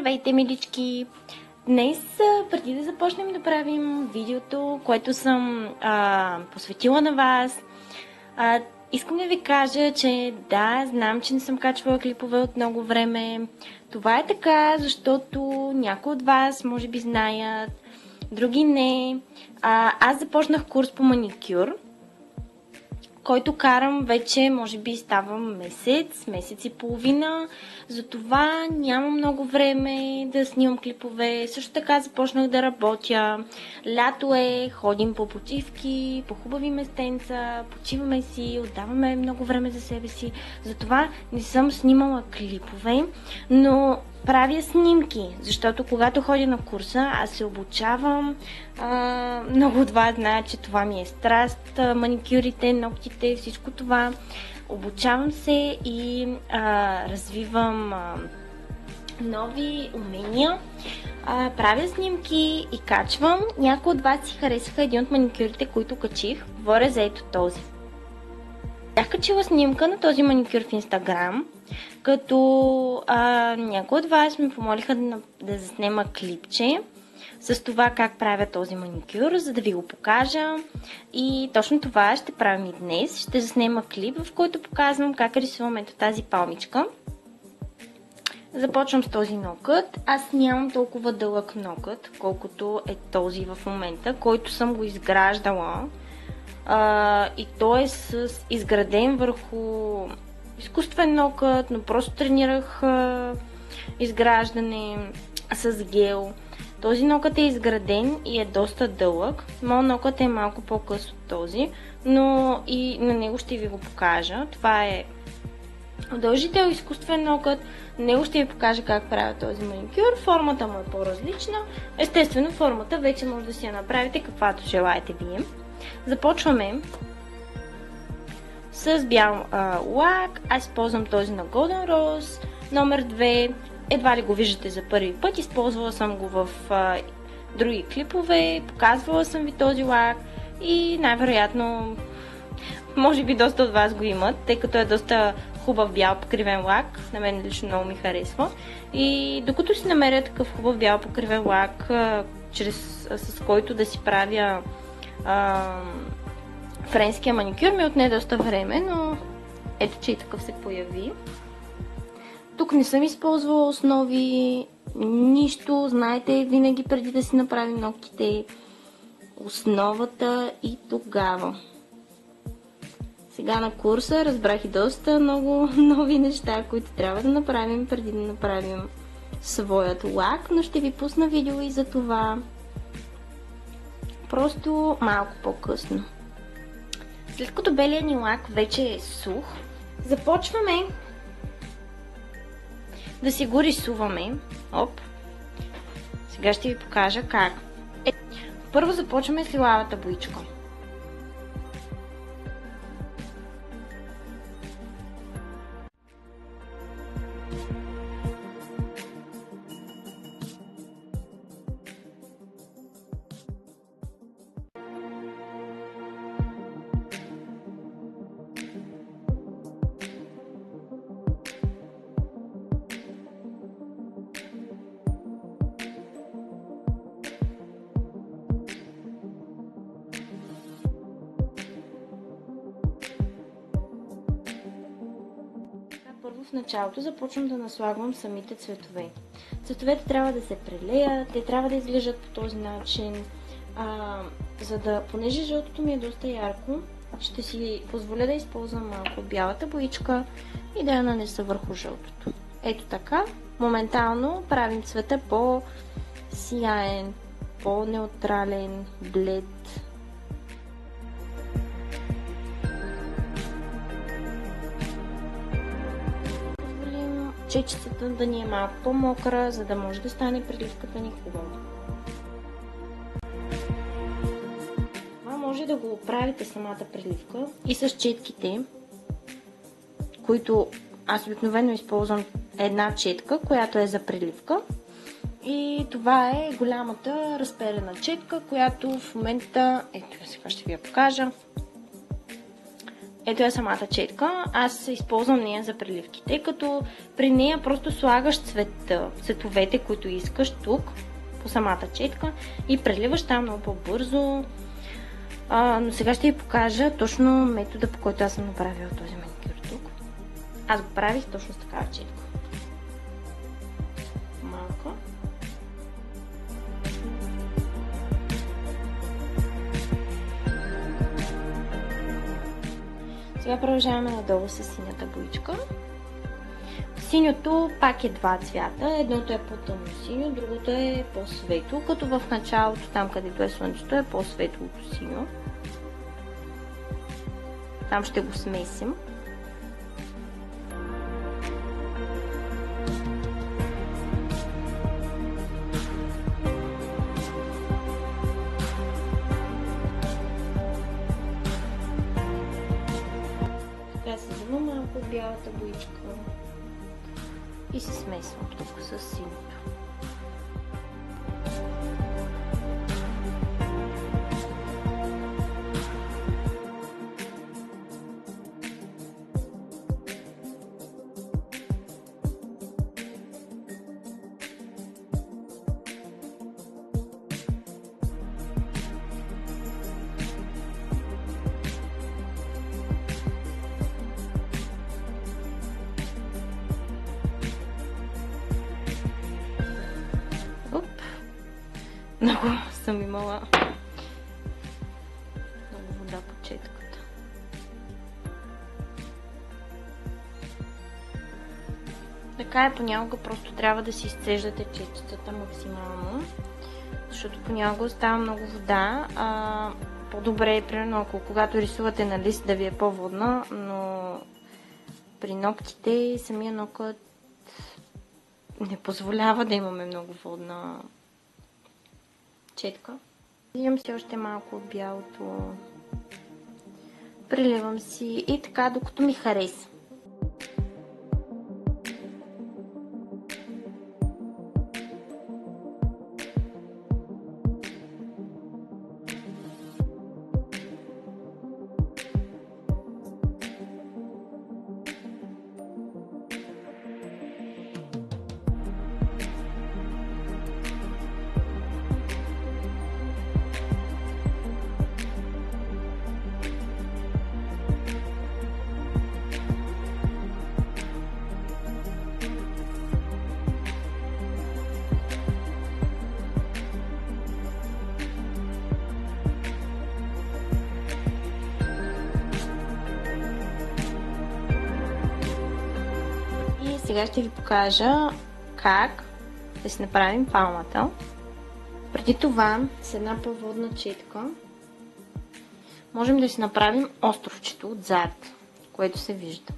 Здравейте, милички! Днес, преди да започнем да правим видеото, което съм посветила на вас, искам да ви кажа, че да, знам, че не съм качвала клипове от много време. Това е така, защото някои от вас може би знаят, други не. Аз започнах курс по маникюр, който карам вече, може би става месец и половина. Затова нямам много време да снимам клипове. Също така започнах да работя. Лято е, ходим по почивки, по хубави местенца, почиваме си, отдаваме много време за себе си. Затова не съм снимала клипове, но правя снимки, защото когато ходя на курса, аз се обучавам. Много от вас знаят, че това ми е страст. Маникюрите, ногтите, всичко това. Обучавам се и развивам нови умения. Правя снимки и качвам. Някои от вас си харесаха един от маникюрите, които качих. Говоря за ето този. Бях качила снимка на този маникюр в Инстаграм, като някои от вас ми помолиха да заснема клипче с това как правя този маникюр, за да ви го покажа. И точно това ще правим и днес. Ще заснема клип, в който показвам как рисувам ето тази палмичка. Започвам с този нокът. Аз нямам толкова дълъг нокът, колкото е този в момента, който съм го изграждала. И той е изграден върху изкуствен нокът, но просто тренирах изграждане с гел. Този нокът е изграден и е доста дълъг. Моят нокът е малко по-къс от този, но и на него ще ви го покажа. Това е удължител изкуствен нокът. На него ще ви покажа как правя този маникюр. Формата му е по-различна. Естествено, формата вече може да си я направите каквато желаете вие. Започваме с бял лак. Аз използвам този на Golden Rose, номер 2. Едва ли го виждате за първи път. Използвала съм го в други клипове. Показвала съм ви този лак. И най-вероятно, може би доста от вас го имат, тъй като е доста хубав бял покривен лак. На мен лично много ми харесва. И докато си намеря такъв хубав бял покривен лак, с който да си правя френския маникюр, ми отне доста време, но ето, че и такъв се появи. Тук не съм използвала основи, нищо, знаете, винаги преди да си направим ногтите, основата и тогава. Сега на курса разбрах и доста много нови неща, които трябва да направим преди да направим своят лак, но ще ви пусна видео и за това. Просто малко по-късно. След като белият ни лак вече е сух, започваме да си го рисуваме. Оп! Сега ще ви покажа как. Първо започваме с лилавата боичка. Първо в началото започвам да наслагвам самите цветове. Цветовете трябва да се прелеят, те трябва да изглеждат по този начин. Понеже жълтото ми е доста ярко, ще си позволя да използвам малко бялата боичка и да я нанеса върху жълтото. Ето така, моментално правим цвета по-сияен, по-неутрален, блед. Чечицата да ни е малко по-мокра, за да може да стане преливката ни хубаво. Това може да го правите самата преливка и с четките, които аз обикновено използвам една четка, която е за преливка. И това е голямата разперена четка, която в момента, ето сега ще ви я покажа. ето е самата четка. Аз използвам нея за преливките, като при нея просто слагаш цветовете, които искаш тук по самата четка и преливаш там много по-бързо. Но сега ще ви покажа точно метода, по който аз съм направила този маникюр тук. Аз го правих точно с такава четка. Малко. Сега продължаваме надолу с синята боичка. Синьото пак е два цвята. Едното е по-тъмно синьо, другото е по-светло, като в началото, там където е слънчето, е по-светлото синьо. Там ще го смесим. Сега се взема малко от бялата боичка и се смесвам тук с синьото. Много съм имала много вода по четката. Така е, понякога просто трябва да си изцеждате четката максимално, защото понякога остава много вода. По-добре е, примерно, когато рисувате на лист, да ви е по-водна, но при ногтите самия нокът не позволява да имаме много водна четка. Взимам си още малко от бялото, преливам си и така, докато ми хареса. Сега ще ви покажа как да си направим палмата. Преди това с една по-водна четка можем да си направим островчето отзад, което се вижда.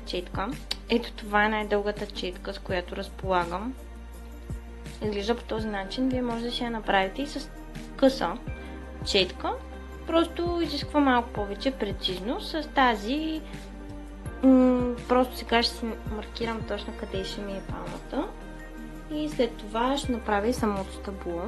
Четка. Ето това е най-дългата четка, с която разполагам. Изглежда по този начин. Вие може да си я направите и с къса четка. Просто изисква малко повече прецизност. С тази просто сега ще си маркирам точно къде ще ми е палмата. И след това ще направя и самото стъбло.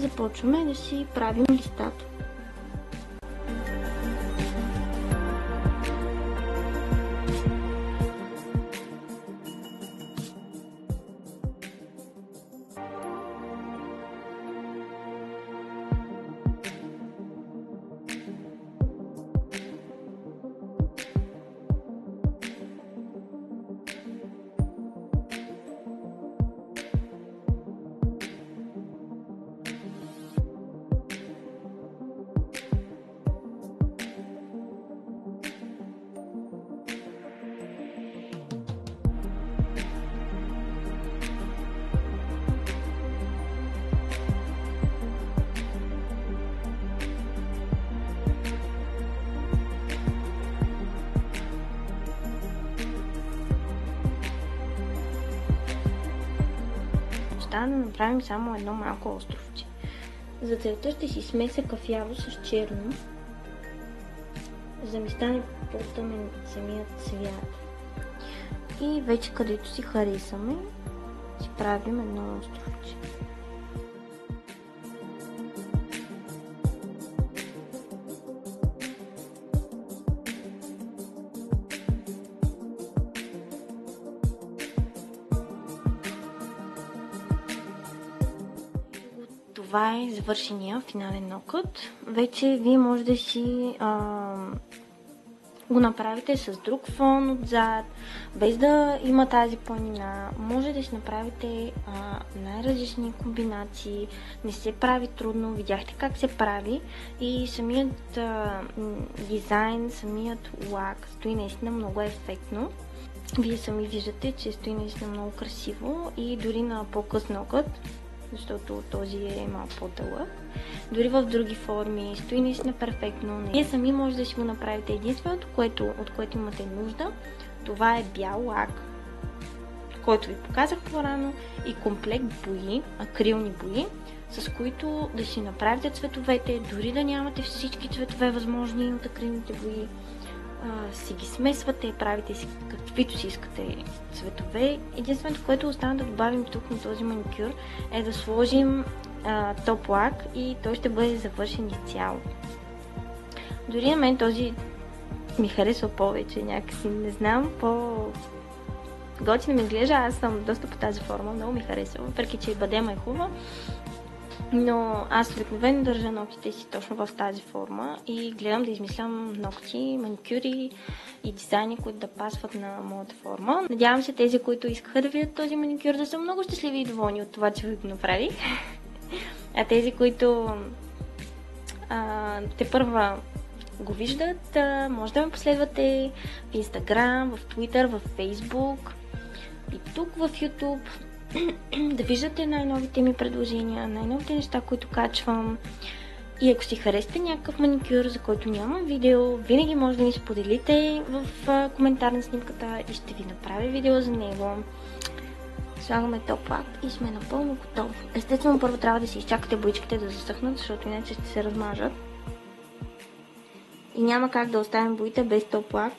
започваме да си правим листата. Да направим само едно малко островче. За целта ще си смеся кафяво с черно, за да ми стане по-тъмен самият цвят. И вече където си харесаме, си правим едно островче. Това е завършения финален нокът. Вече вие може да си го направите с друг фон отзад, без да има тази планина. Може да си направите най-различни комбинации. Не се прави трудно. Видяхте как се прави и самият дизайн, самият лак стои наистина много ефектно. Вие сами виждате, че стои наистина много красиво и дори на по-къс нокът, защото този е малко по-дълъг. Дори в други форми стои наистина перфектно. Вие сами може да си го направите. Единственото, от което имате нужда, това е бял лак, който ви показах по-рано, и комплект бои, акрилни бои, с които да си направите цветовете, дори да нямате всички цветове възможни от акрилните бои. Си ги смесвате, правите си каквито си искате цветове. Единственото, което остана да добавим тук на този маникюр, е да сложим топ лак и той ще бъде завършен изцяло. Дори на мен този ми харесва повече, някакси не знам, по-готино ми изглежда. Аз съм доста по тази форма, много ми харесва, въпреки че и бъдема е хубава. Но аз обикновено държа ногтите си точно в тази форма и гледам да измислям ногти, маникюри и дизайни, които да пасват на моята форма. Надявам се тези, които искаха да видят този маникюр, да са много щастливи и доволни от това, че ви го направих. А тези, които тепърва го виждат, може да ме последвате в Instagram, в Twitter, в Facebook и тук в YouTube. Да виждате най-новите ми предложения, най-новите неща, които качвам. И ако си харесате някакъв маникюр, за който нямам видео, винаги може да ми споделите в коментар на снимката и ще ви направя видео за него. Слагаме топ лак и сме напълно готови. Естествено, първо трябва да си изчакате боичките да засъхнат, защото иначе ще се размажат. И няма как да оставим боите без топ лак.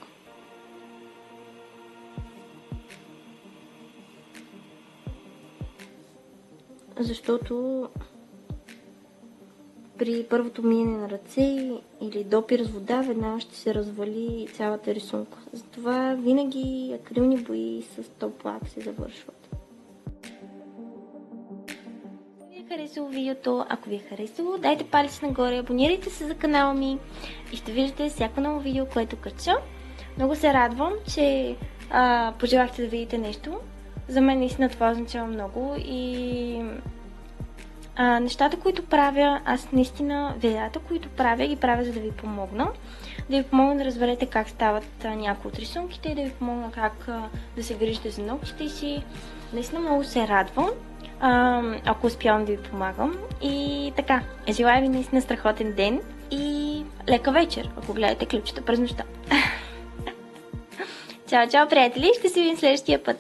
Защото при първото миене на ръце или допир с вода веднага ще се развали цялата рисунка. Затова винаги акрилни бои с топ лак се завършват. Ако ви е харесало видеото, ако ви е харесало, дайте палец нагоре, абонирайте се за канала ми и ще виждате всяко ново видео, което кача. Много се радвам, че пожелахте да видите нещо. За мен наистина това означава много и нещата, които правя, аз наистина видеята, които правя, ги правя за да ви помогна. Да ви помогна да разберете как стават някои от рисунките и да ви помогна как да се грижите за ногтите си. Наистина много се радвам, ако успявам да ви помагам. И така, желая ви наистина страхотен ден и лека вечер, ако гледате ключата през нощта. Чао, чао, приятели! Ще се видим следващия път!